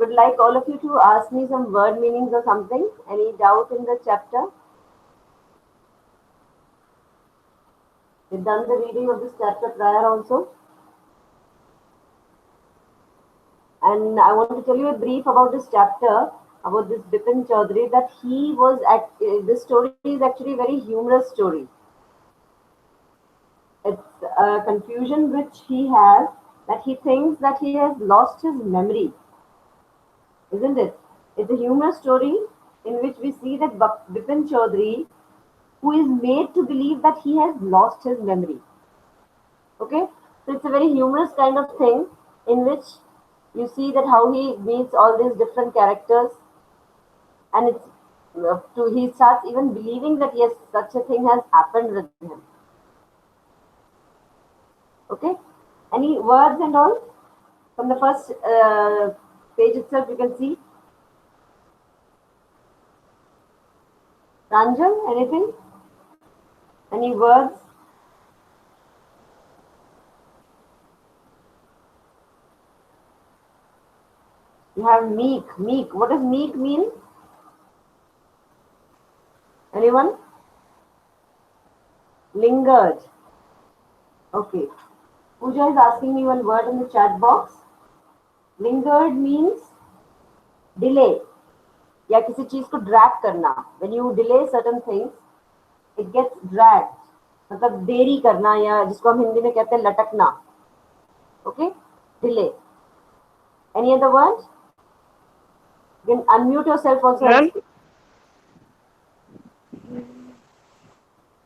would like all of you to ask me some word meanings or something. Any doubt in the chapter? You've done the reading of this chapter prior also. And I want to tell you a brief about this chapter, about this Bipin Chaudhary, that he was at, this story is actually a very humorous story. It's a confusion which he has, that he thinks that he has lost his memory, isn't it? It's a humorous story in which we see that Bipin Chaudhary, who is made to believe that he has lost his memory. Okay, so it's a very humorous kind of thing in which you see that how he meets all these different characters, and it's to he starts even believing that yes, such a thing has happened with him. Okay, any words and all from the first page itself you can see. Ranjan, anything? Any words? You have meek. Meek. What does meek mean? Anyone? Lingered. Okay. Pooja is asking me one word in the chat box. Lingered means delay या किसी चीज को drag करना. When you delay certain things, it gets dragged. मतलब देरी करना या जिसको हम हिंदी में कहते हैं लटकना. Okay? Delay. Any other word? You can unmute yourself also. Ma'am?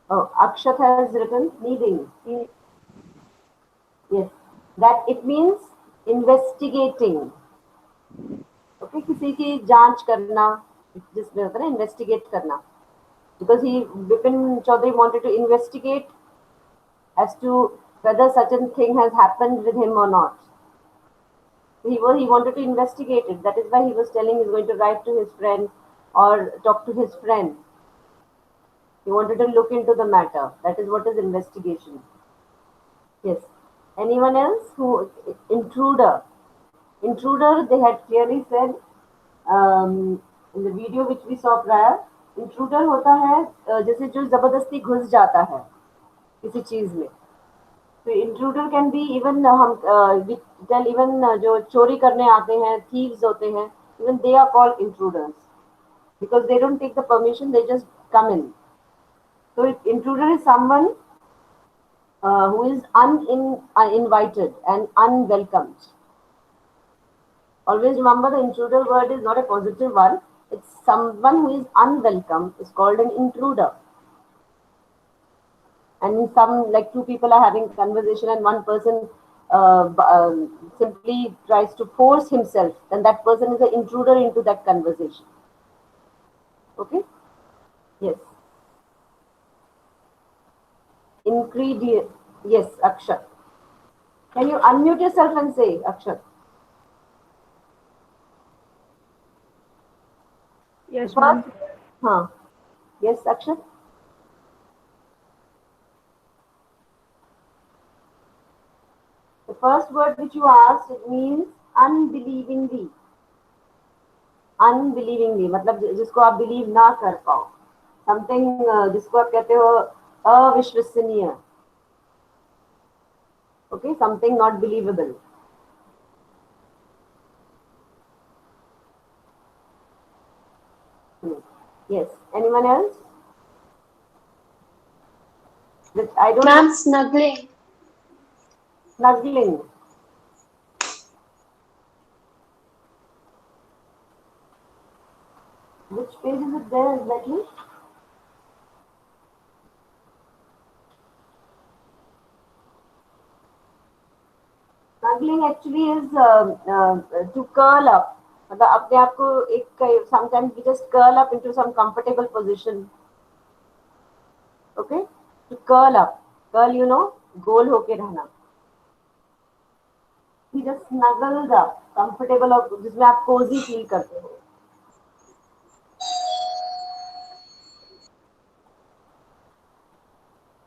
Oh, Akshat has written needing. Yes. That it means investigating. Okay, किसी की जांच करना, जिसमें होता है ना investigate करना. Because Bipin Chaudhary wanted to investigate as to whether such a thing has happened with him or not. He wanted to investigate it. That is why he was telling he's going to write to his friend or talk to his friend. He wanted to look into the matter. That is what is investigation. Yes. Anyone else who intruder? Intruder, they had clearly said in the video which we saw prior. Intruder होता है जैसे जो जबरदस्ती घुस जाता है किसी चीज में. तो इंट्रूडर कैन बी इवन हम टेल इवन जो चोरी करने आते हैं, थीव्स होते हैं, even they are called intruders because they don't take the permission, they just come in. So intruder is someone who is uninvited and unwelcomed. Always remember the intruder word is not a positive one. It's someone who is unwelcome is called an intruder. And in some, like two people are having conversation and one person simply tries to force himself, then that person is an intruder into that conversation. Okay? Yes. Ingredient. Yes, Akshat. Can you unmute yourself and say, Akshat? Yes, ma'am. Huh. Yes, Akshat? The first word which you asked, it means unbelievingly. Unbelievingly, मतलब जिसको आप believe ना कर पाओ. Something जिसको आप कहते हो अविश्वसनीय. Okay, something not believable. Yes. Anyone else? I don't Ma'am, snuggling. Snuggling. Which page is it there exactly? Snuggling actually is to curl up. मतलब अपने आप को एक sometimes we just curl up into some comfortable position. Okay? To curl up. Curl, you know, गोल होके रहना. He just snuggles up, comfortable up, जिसमें आप cozy feel करते हो.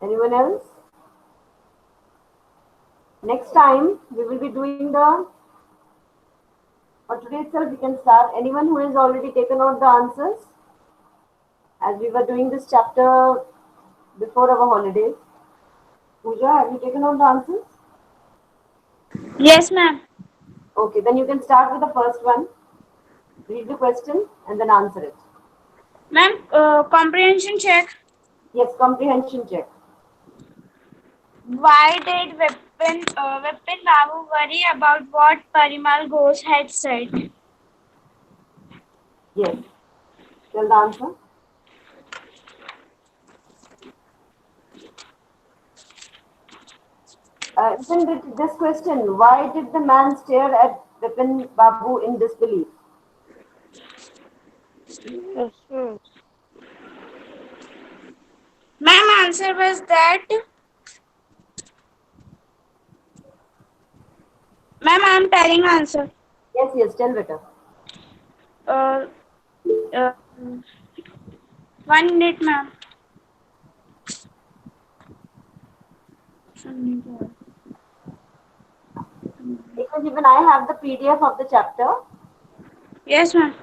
Anyone else? Next time we will be doing the or today itself we can start. Anyone who has already taken out the answers? As we were doing this chapter before our holidays. Pooja, have you taken out the answers? Yes, ma'am. Okay, then you can start with the first one. Read the question and then answer it. Ma'am, comprehension check. Yes, comprehension check. Why did Vipin Babu worry about what Parimal Ghosh had said? Yes, tell the answer. Isn't it this question? Why did the man stare at Vipin Babu in disbelief? Yes, ma'am. Ma'am, answer was that. Ma'am, I'm telling answer. Yes, yes, tell better. Uh, uh, 1 minute, ma'am. Because even I have the PDF of the chapter, Yes, ma'am.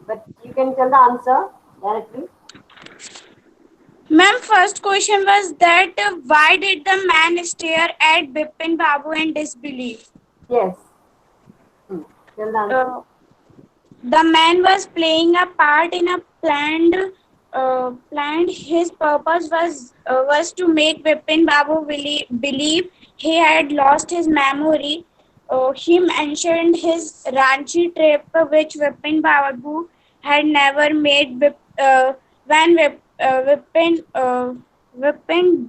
but you can tell the answer directly. Ma'am, first question was that why did the man stare at Bipin Babu in disbelief? Yes. Hmm. Tell the answer. Uh, the man was playing a part in a planned. His purpose was to make Bipin Babu believe he had lost his memory. He mentioned his Ranchi trip, which Vipin Babu had never made. When Vipin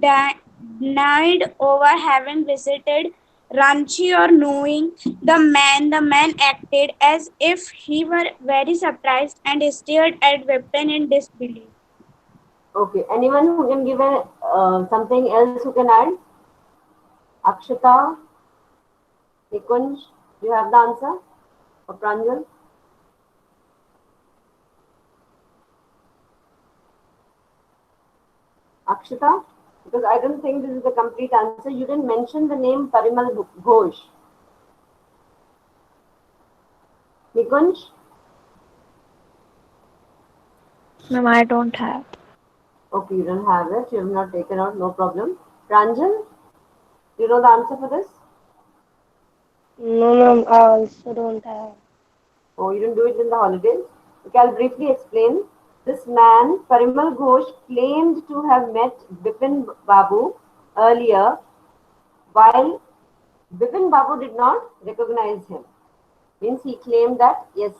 denied over having visited Ranchi or knowing the man acted as if he were very surprised and stared at Vipin in disbelief. Okay. Anyone who can give something else who can add? Akshita, Nikunj, do you have the answer? Or Pranjal? Akshita? Because I don't think this is the complete answer. You didn't mention the name Parimal Ghosh. Nikunj? Ma'am, I don't have. Okay, you don't have it. You have not taken out, no problem. Pranjal, do you know the answer for this? No, ma'am, I also don't have. Oh, you didn't do it in the holidays? Okay, I'll briefly explain. This man, Parimal Ghosh, claimed to have met Bipin Babu earlier, while Bipin Babu did not recognize him. Means he claimed that, yes,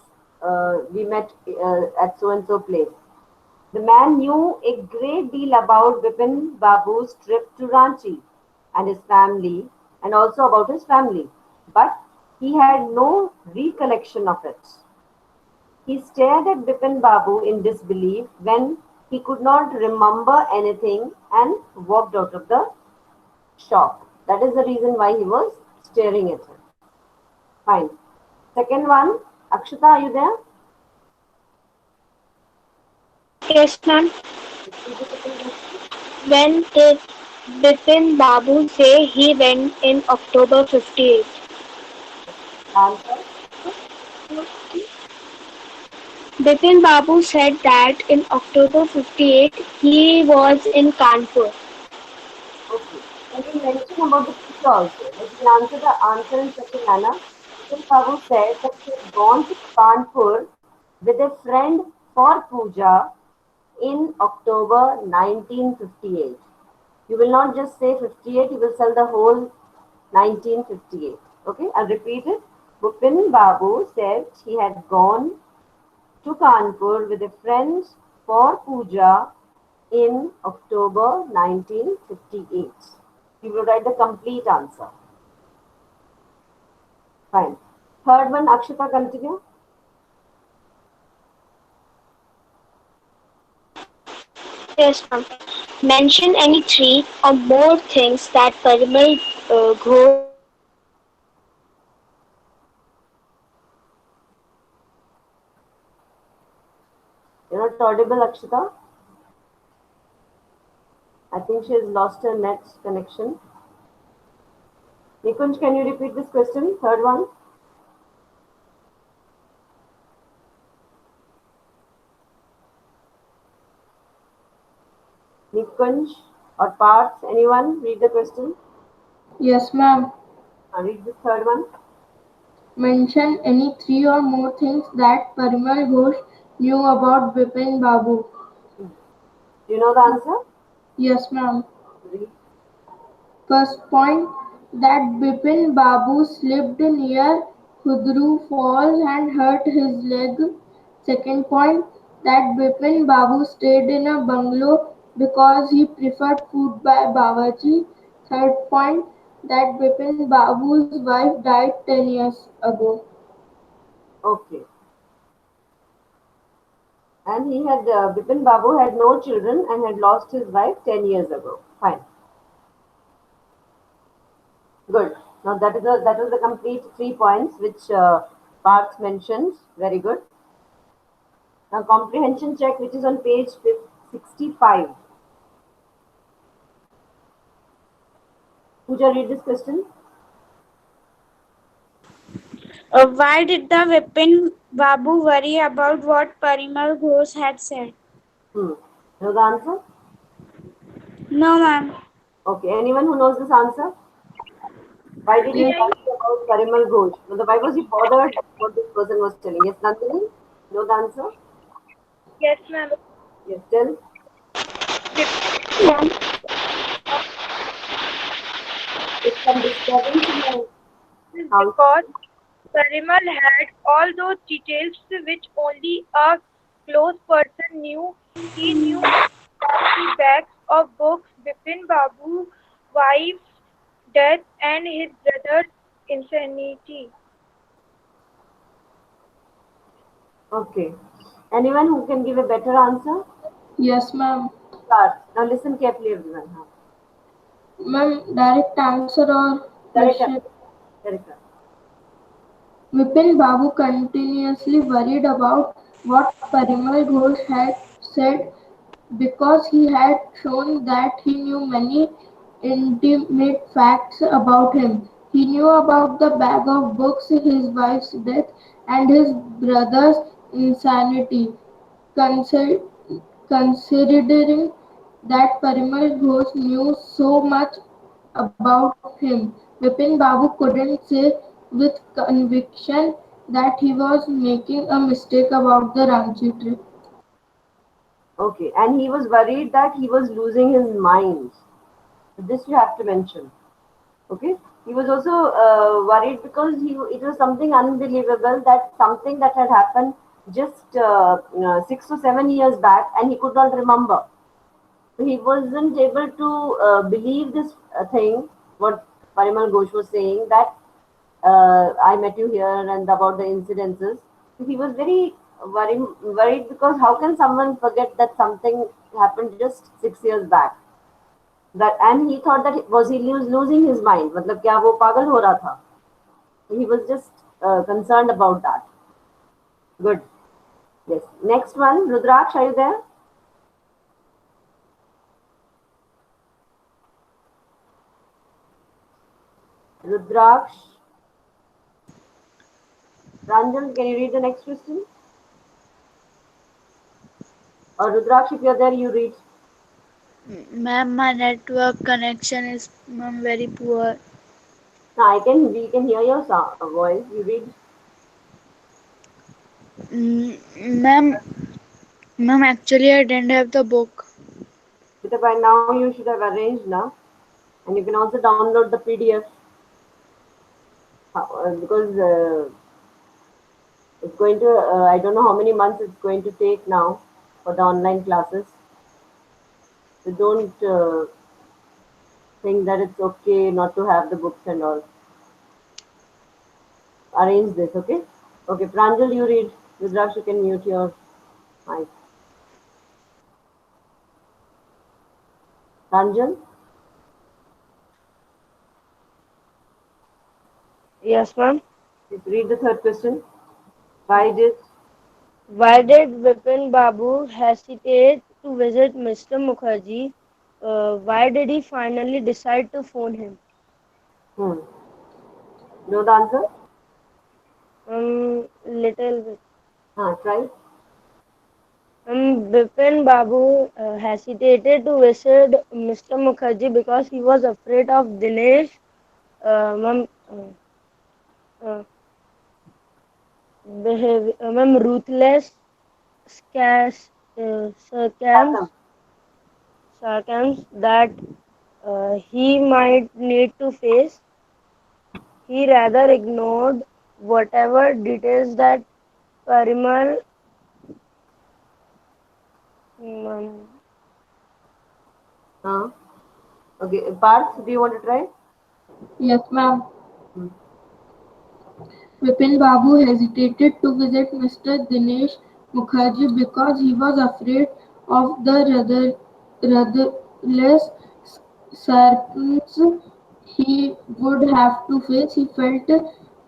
we met at so and so place. The man knew a great deal about Bipin Babu's trip to Ranchi and his family, and also about his family, but he had no recollection of it. He stared at Bipin Babu in disbelief when he could not remember anything and walked out of the shop. That is the reason why he was staring at him. Fine. Second one, Akshita, are you there? Yes, ma'am. Repeat the second question. When did Bipin Babu say he went in October 58? Answer. Bipin Babu said that in October 58 he was in Kanpur. Okay. Can we mention about the teacher also? Like we can answer the answer in such a manner. Vipin Babu said that he had gone to Kanpur with a friend for puja in October 1958. You will not just say 58, you will tell the whole 1958. Okay, I'll repeat it. Bupin Babu said he had gone to Kanpur with a friend for puja in October 1958. You will write the complete answer. Fine. Third one, Akshita, continue. Yes, ma'am. Mention any three or more things that Parimal Ghosh said that Vipin Babu noticed about Bipin. You're not audible, Akshita. I think she has lost her net connection. Nikunj, can you repeat this question? Third one. Nikunj or Parth, anyone read the question? Yes, ma'am. Read the third one. Mention any three or more things that Parimal Ghosh knew about Bipin Babu. Do you know the answer? Yes, ma'am. Read. First point, that Bipin Babu slipped near Khudru Falls and hurt his leg. Second point, that Bipin Babu stayed in a bungalow because he preferred food by Babaji. Third point, that Bipin Babu's wife died 10 years ago. Okay. And he had, Bipin Babu had no children and had lost his wife 10 years ago. Fine. Good. Now that was the complete 3 points which Parth mentioned. Very good. Now comprehension check, which is on page 65. Pooja, read this question. Why did the Vipin Babu worry about what Parimal Ghosh had said? Know the answer? No, ma'am. Okay. Anyone who knows this answer? Why did he Yes, worry about Parimal Ghosh? Why was he bothered what this person was telling? Yes, Nandini? Know the answer? Yes, ma'am. Yes, tell. It's some disturbance in the house. Because Parimal had all those details which only a close person knew. He knew the backs of books, Bipin Babu's wife's death, and his brother's insanity. Okay. Anyone who can give a better answer? yes, ma'am. Start. Now listen carefully, everyone. Ma'am, direct answer or Correct. question? Correct. Vipin Babu continuously worried about what Parimal Ghosh had said because he had shown that he knew many intimate facts about him. He knew about the bag of books, his wife's death, and his brother's insanity. Consider- Considering that Parimal Ghosh knew so much about him, Vipin Babu couldn't say with conviction that he was making a mistake about the Ranchi trip. Okay. And he was worried that he was losing his mind. This you have to mention. Okay. He was also worried because it was something unbelievable, that something that had happened just 6 or 7 years back, and he could not remember. So he wasn't able to believe this thing, what Parimal Ghosh was saying, that I met you here and about the incidences. So he was very worried because how can someone forget that something happened just 6 years back? That, and he thought that was he losing his mind? मतलब क्या वो पागल हो रहा था? He was just concerned about that. Good. Yes. Next one, Rudraksh, are you there? Rudraksh. Ranjan, can you read the next question? Or Rudraksh, if you're there, you read. Ma'am, my network connection is very poor. No, we can hear your voice. You read. Ma'am, actually I didn't have the book. Because by now you should have arranged now. And you can also download the PDF. Because it's going to, I don't know how many months it's going to take now for the online classes. So don't think that it's okay not to have the books and all. Arrange this, okay? Okay, Pranjal, you read. Rudraksh, you can mute your mic. Pranjal? Yes, ma'am. Read the third question. Why did Vipin Babu hesitate to visit Mr. Mukherjee? Why did he finally decide to phone him? Hmm. Know the answer? Little bit. Try. Bipin Babu hesitated to visit Mr. Mukherjee because he was afraid of Dinesh. Ma'am, uh, ruthless Awesome. sarcasms that he might need to face. He rather ignored whatever details that Parimal um, Uh, okay, Parth, do you want to try? Yes, ma'am. Hmm. Vipin Babu hesitated to visit Mr. Dinesh Mukherjee because he was afraid of the ruthless sarcasm he would have to face. He felt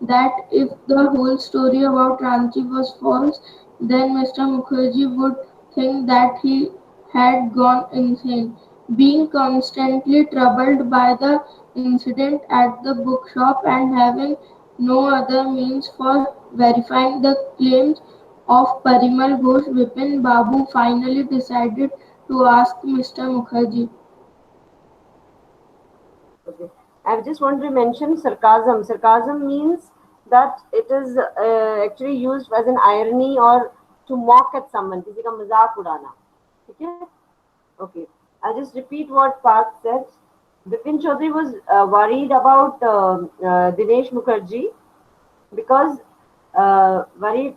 that if the whole story about Ranchi was false, then Mr. Mukherjee would think that he had gone insane. Being constantly troubled by the incident at the bookshop and having no other means for verifying the claims of Parimal Ghosh, Vipin Babu finally decided to ask Mr. Mukherjee. Okay. I just want to mention sarcasm. Sarcasm means that it is actually used as an irony or to mock at someone. किसी का मजाक उड़ाना. ठीक है? Okay. I'll just repeat what Parth said. Bipin Chaudhary was worried about Dinesh Mukherjee because worried,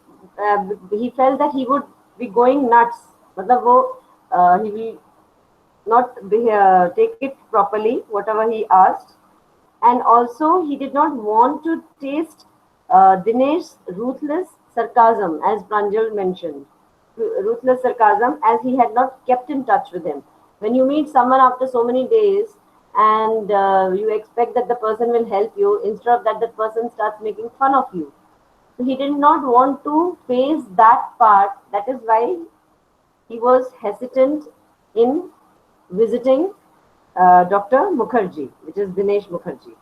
he felt that he would be going nuts. मतलब वो he will not take it properly, whatever he asked. And also, he did not want to taste Dinesh's ruthless sarcasm, as Pranjal mentioned. Ruthless sarcasm, as he had not kept in touch with him. When you meet someone after so many days and you expect that the person will help you, instead of that, the person starts making fun of you. So he did not want to face that part. That is why he was hesitant in visiting Dr. Mukherjee, which is Dinesh Mukherjee,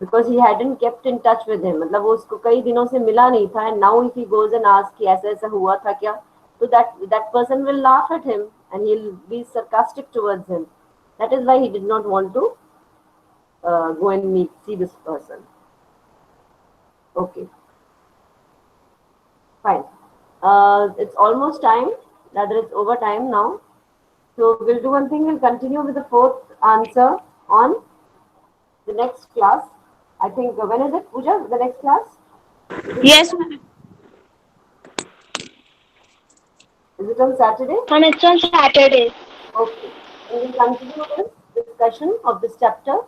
because he hadn't kept in touch with him. मतलब वो उसको कई दिनों से मिला नहीं था, and now if he goes and asks कि ऐसा ऐसा हुआ था क्या, so that person will laugh at him and he'll be sarcastic towards him. That is why he did not want to go and see this person. Okay, fine. It's almost time. Rather, it's over time now. So we'll do one thing. We'll continue with the fourth answer on the next class. I think when is it, Pooja? The next class? Yes, ma'am. Is it on Saturday? And it's on Saturday. Okay. We will continue this discussion of this chapter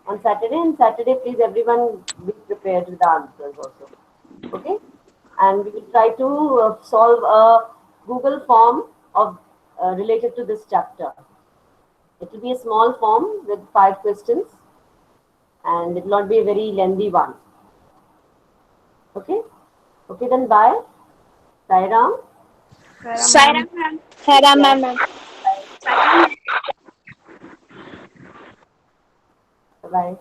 on Saturday. And Saturday, please everyone be prepared with the answers also. Okay. And we will try to solve a Google form of related to this chapter. It will be a small form with 5 questions, and it will not be a very lengthy one. Okay. Okay, then bye. Sai Ram. Saira, ma'am. Sarah, ma'am. Bye.